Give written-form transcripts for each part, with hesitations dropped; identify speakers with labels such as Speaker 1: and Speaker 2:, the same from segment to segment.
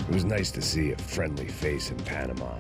Speaker 1: It was nice to see a friendly face in Panama.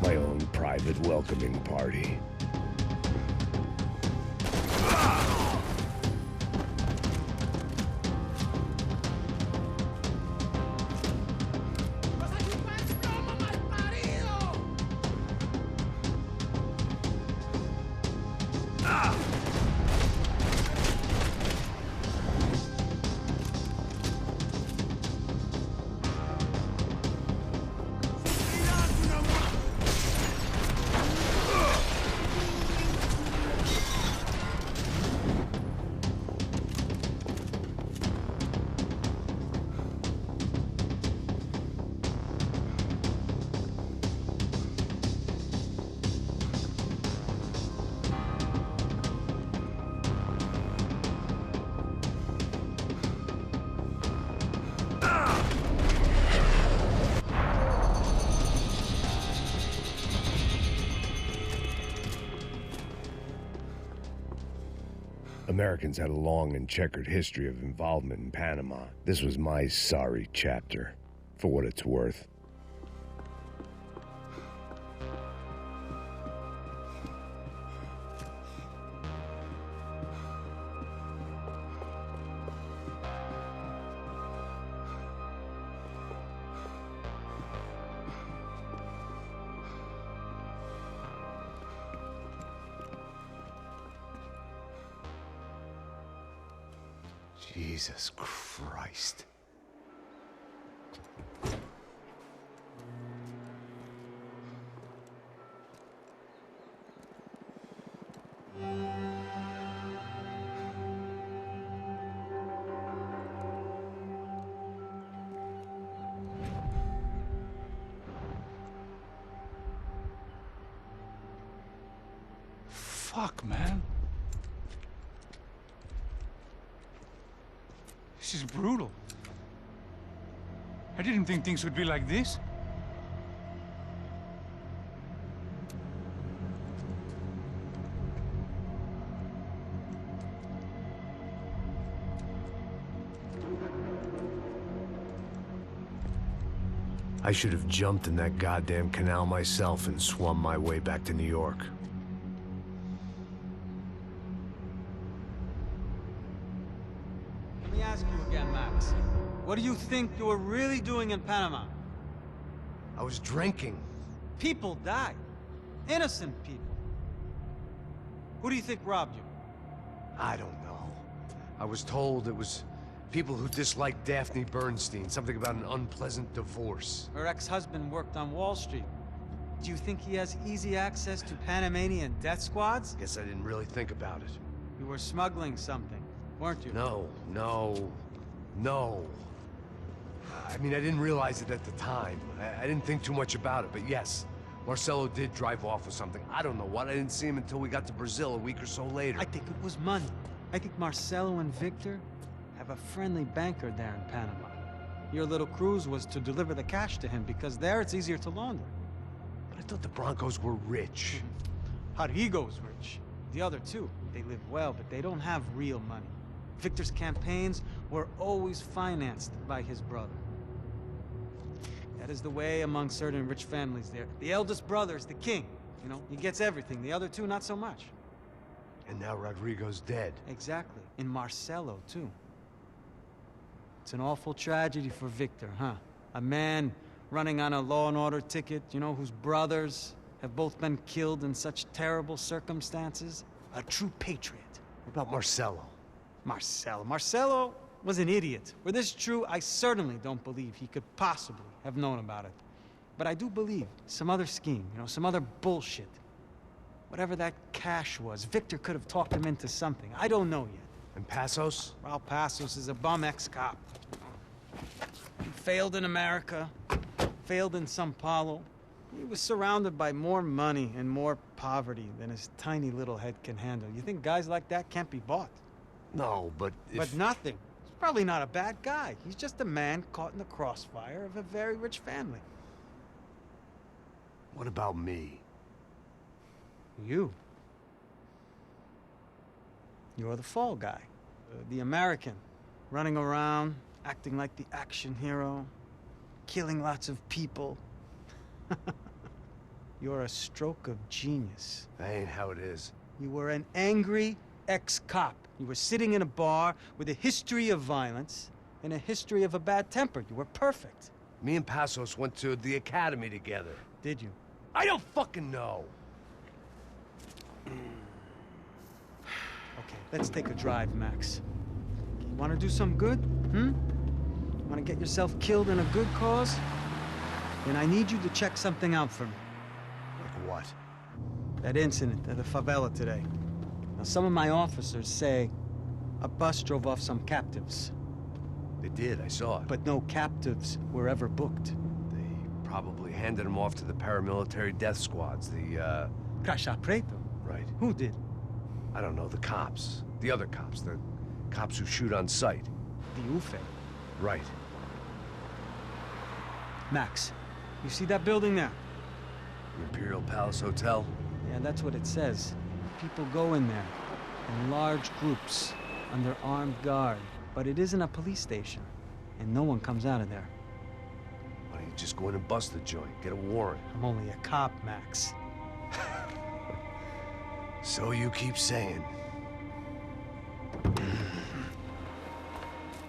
Speaker 1: My own private welcoming party. Americans had a long and checkered history of involvement in Panama. This was my sorry chapter, for what it's worth. Jesus Christ.
Speaker 2: Fuck, man. This is brutal. I didn't think things would be like this.
Speaker 1: I should have jumped in that goddamn canal myself and swum my way back to New York.
Speaker 3: Let me ask you again, Max. What do you think you were really doing in Panama?
Speaker 1: I was drinking.
Speaker 3: People died. Innocent people. Who do you think robbed you?
Speaker 1: I don't know. I was told it was people who disliked Daphne Bernstein, something about an unpleasant divorce.
Speaker 3: Her ex-husband worked on Wall Street. Do you think he has easy access to Panamanian death squads?
Speaker 1: Guess I didn't really think about it.
Speaker 3: You were smuggling something, weren't you?
Speaker 1: No. I mean, I didn't realize it at the time. I didn't think too much about it, but yes, Marcelo did drive off with something. I don't know what. I didn't see him until we got to Brazil a week or so later.
Speaker 3: I think it was money. I think Marcelo and Victor have a friendly banker there in Panama. Your little cruise was to deliver the cash to him because there it's easier to launder.
Speaker 1: But I thought the Broncos were rich.
Speaker 3: Rodrigo's rich. The other two, they live well, but they don't have real money. Victor's campaigns were always financed by his brother. That is the way among certain rich families there. The eldest brother is the king. You know, he gets everything. The other two, not so much.
Speaker 1: And now Rodrigo's dead.
Speaker 3: Exactly. And Marcelo, too. It's an awful tragedy for Victor, huh? A man running on a law and order ticket, you know, whose brothers have both been killed in such terrible circumstances. A true patriot.
Speaker 1: What about Marcelo?
Speaker 3: Marcelo was an idiot. Were this true, I certainly don't believe he could possibly have known about it. But I do believe some other scheme, you know, some other bullshit. Whatever that cash was, Victor could have talked him into something. I don't know yet.
Speaker 1: And Passos?
Speaker 3: Well, Passos is a bum ex-cop. He failed in America, failed in Sao Paulo. He was surrounded by more money and more poverty than his tiny little head can handle. You think guys like that can't be bought?
Speaker 1: No, but if...
Speaker 3: But nothing. He's probably not a bad guy. He's just a man caught in the crossfire of a very rich family.
Speaker 1: What about me?
Speaker 3: You. You're the fall guy. The American. Running around, acting like the action hero. Killing lots of people. You're a stroke of genius.
Speaker 1: That ain't how it is.
Speaker 3: You were an angry ex-cop. You were sitting in a bar with a history of violence and a history of a bad temper. You were perfect.
Speaker 1: Me and Passos went to the academy together.
Speaker 3: Did you?
Speaker 1: I don't fucking know.
Speaker 3: Okay, let's take a drive, Max. You want to do some good? Want to get yourself killed in a good cause? Then I need you to check something out for me.
Speaker 1: Like what?
Speaker 3: That incident at the favela today. Now, some of my officers say a bus drove off some captives.
Speaker 1: They did, I saw it.
Speaker 3: But no captives were ever booked.
Speaker 1: They probably handed them off to the paramilitary death squads, the,
Speaker 3: Caixa Preto?
Speaker 1: Right.
Speaker 3: Who did?
Speaker 1: I don't know, the cops. The other cops, the cops who shoot on sight.
Speaker 3: The UFE.
Speaker 1: Right.
Speaker 3: Max, you see that building there?
Speaker 1: The Imperial Palace Hotel?
Speaker 3: Yeah, that's what it says. People go in there, in large groups, under armed guard. But it isn't a police station, and no one comes out of there.
Speaker 1: Why don't you just go in and bust the joint, get a warrant?
Speaker 3: I'm only a cop, Max.
Speaker 1: So you keep saying.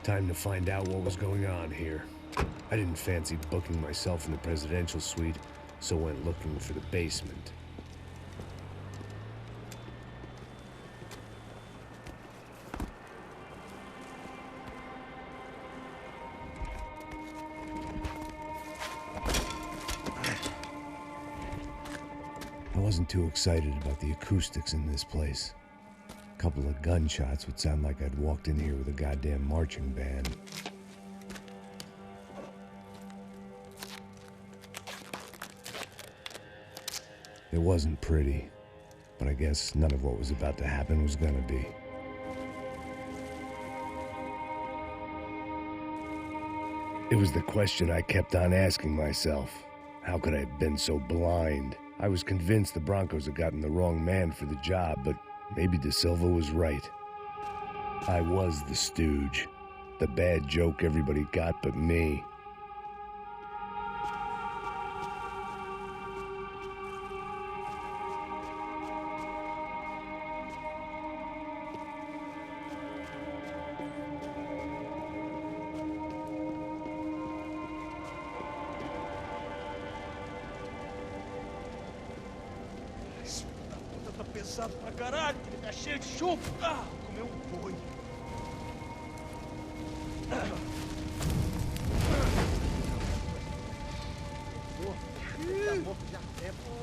Speaker 1: Time to find out what was going on here. I didn't fancy booking myself in the presidential suite, so went looking for the basement. I wasn't too excited about the acoustics in this place. A couple of gunshots would sound like I'd walked in here with a goddamn marching band. It wasn't pretty. But I guess none of what was about to happen was gonna be. It was the question I kept on asking myself. How could I have been so blind? I was convinced the Broncos had gotten the wrong man for the job, but maybe De Silva was right. I was the stooge. The bad joke everybody got but me.
Speaker 4: Pesado pra caralho, ele tá cheio de chumbo. Ah, comeu um boi. Tá morto já há tempo.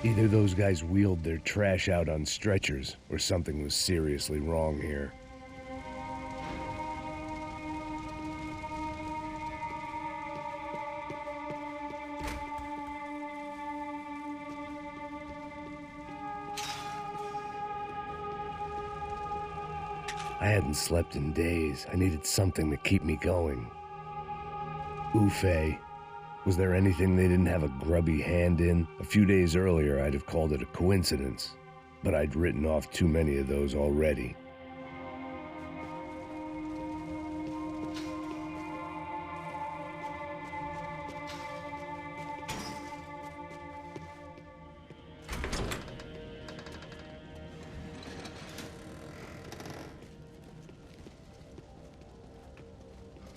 Speaker 1: Either those guys wheeled their trash out on stretchers, or something was seriously wrong here. I hadn't slept in days. I needed something to keep me going. Ufe. Was there anything they didn't have a grubby hand in? A few days earlier, I'd have called it a coincidence, but I'd written off too many of those already.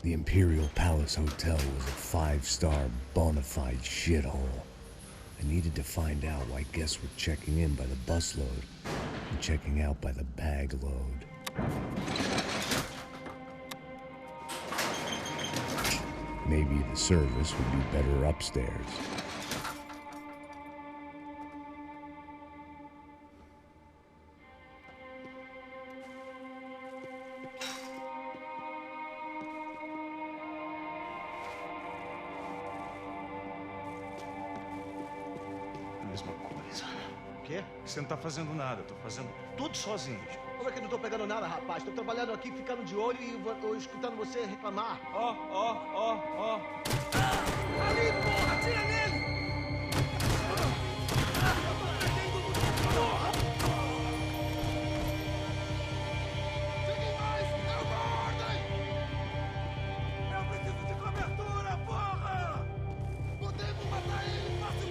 Speaker 1: The Imperial Palace Hotel was a five-star, bona fide shithole. I needed to find out why guests were checking in by the busload and checking out by the bag load. Maybe the service would be better upstairs.
Speaker 4: Mesma coisa.
Speaker 5: O quê?
Speaker 4: Você não tá fazendo nada, eu tô fazendo tudo sozinho.
Speaker 5: Como é que eu não tô pegando nada, rapaz? Tô trabalhando aqui, ficando de olho e escutando você reclamar.
Speaker 4: Ó.
Speaker 5: Ali, porra! Atira nele! Cheguem mais! É uma ordem!
Speaker 4: Eu preciso de cobertura, porra!
Speaker 5: Podemos matar ele fácil!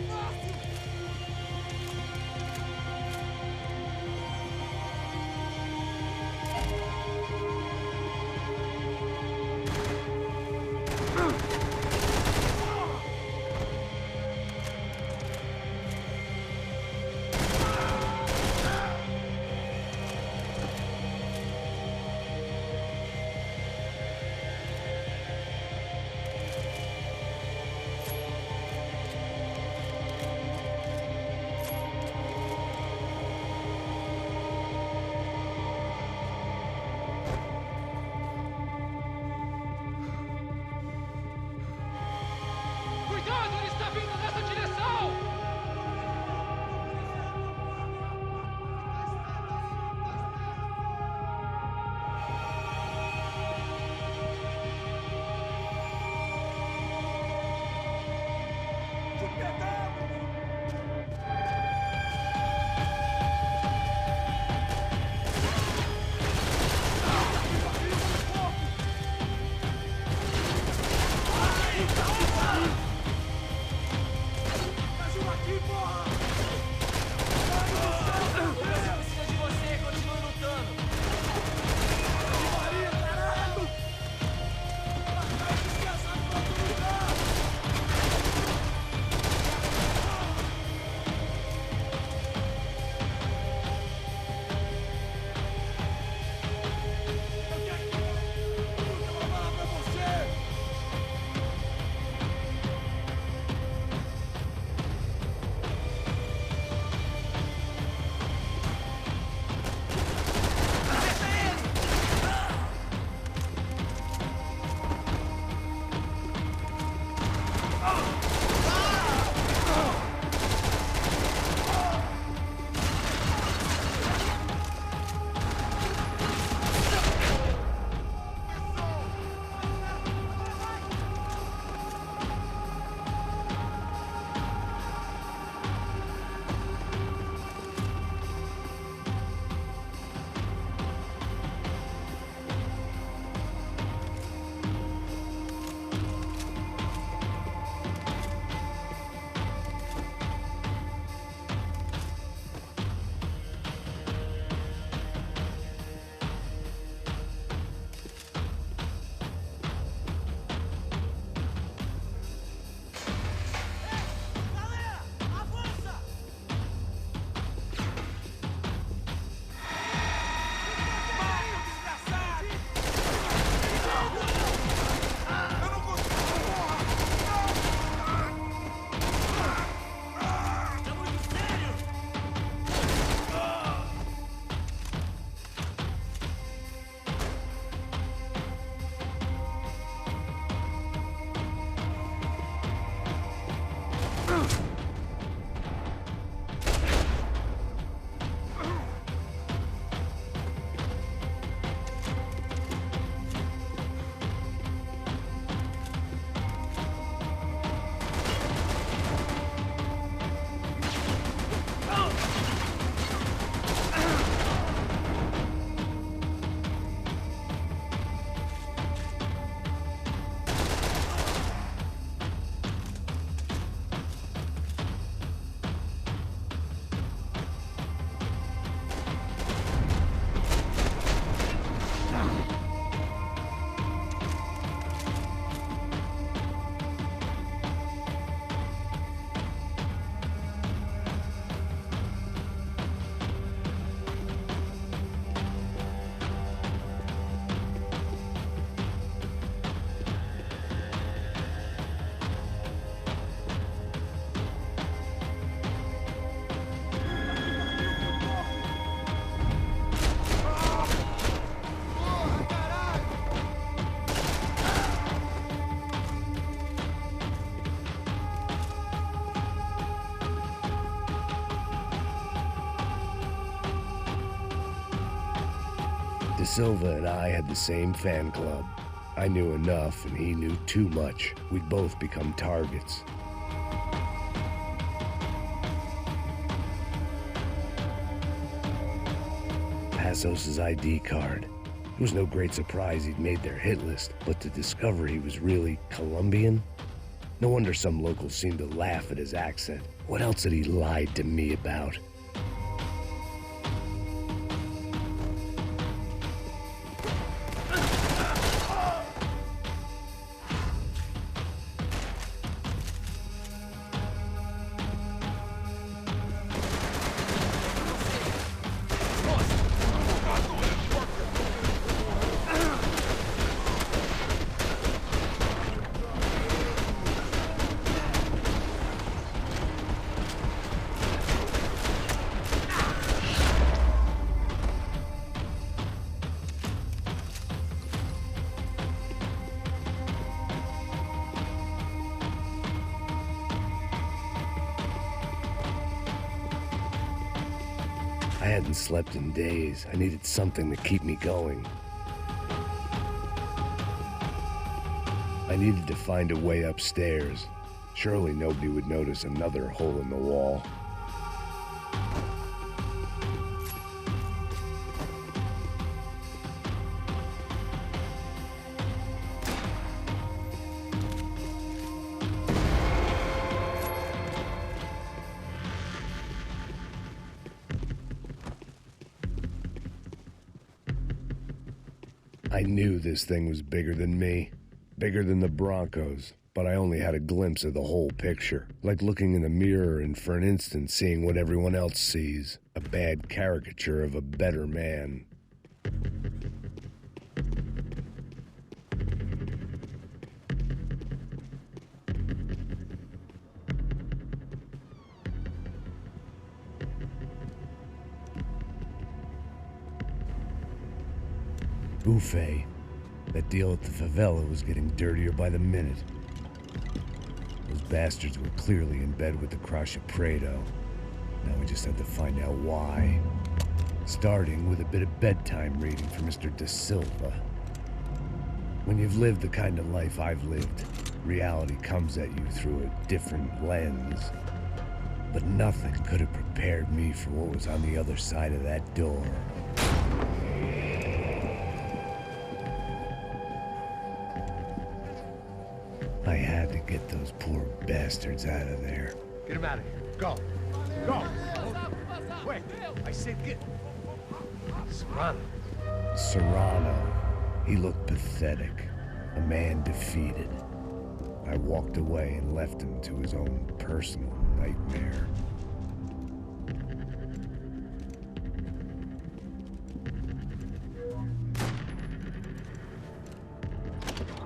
Speaker 1: De Silva and I had the same fan club. I knew enough and he knew too much. We'd both become targets. Passos' ID card. It was no great surprise he'd made their hit list, but to discover he was really Colombian? No wonder some locals seemed to laugh at his accent. What else had he lied to me about? I hadn't slept in days. I needed something to keep me going. I needed to find a way upstairs. Surely nobody would notice another hole in the wall. I knew this thing was bigger than me, bigger than the Broncos, but I only had a glimpse of the whole picture, like looking in the mirror and for an instant seeing what everyone else sees, a bad caricature of a better man. Buffet. That deal at the favela was getting dirtier by the minute. Those bastards were clearly in bed with the Crusher Prado. Now we just had to find out why. Starting with a bit of bedtime reading for Mr. De Silva. When you've lived the kind of life I've lived, reality comes at you through a different lens. But nothing could have prepared me for what was on the other side of that door. I had to get those poor bastards out of there.
Speaker 4: Get him out of here. Go. Go. Quick. I said get. Serrano.
Speaker 1: Serrano. He looked pathetic. A man defeated. I walked away and left him to his own personal nightmare.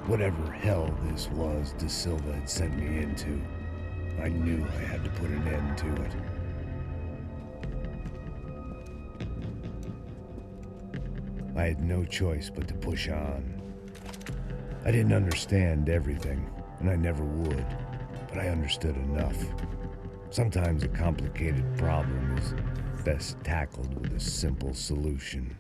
Speaker 1: Whatever hell this was De Silva had sent me into, I knew I had to put an end to it. I had no choice but to push on. I didn't understand everything, and I never would, but I understood enough. Sometimes a complicated problem is best tackled with a simple solution.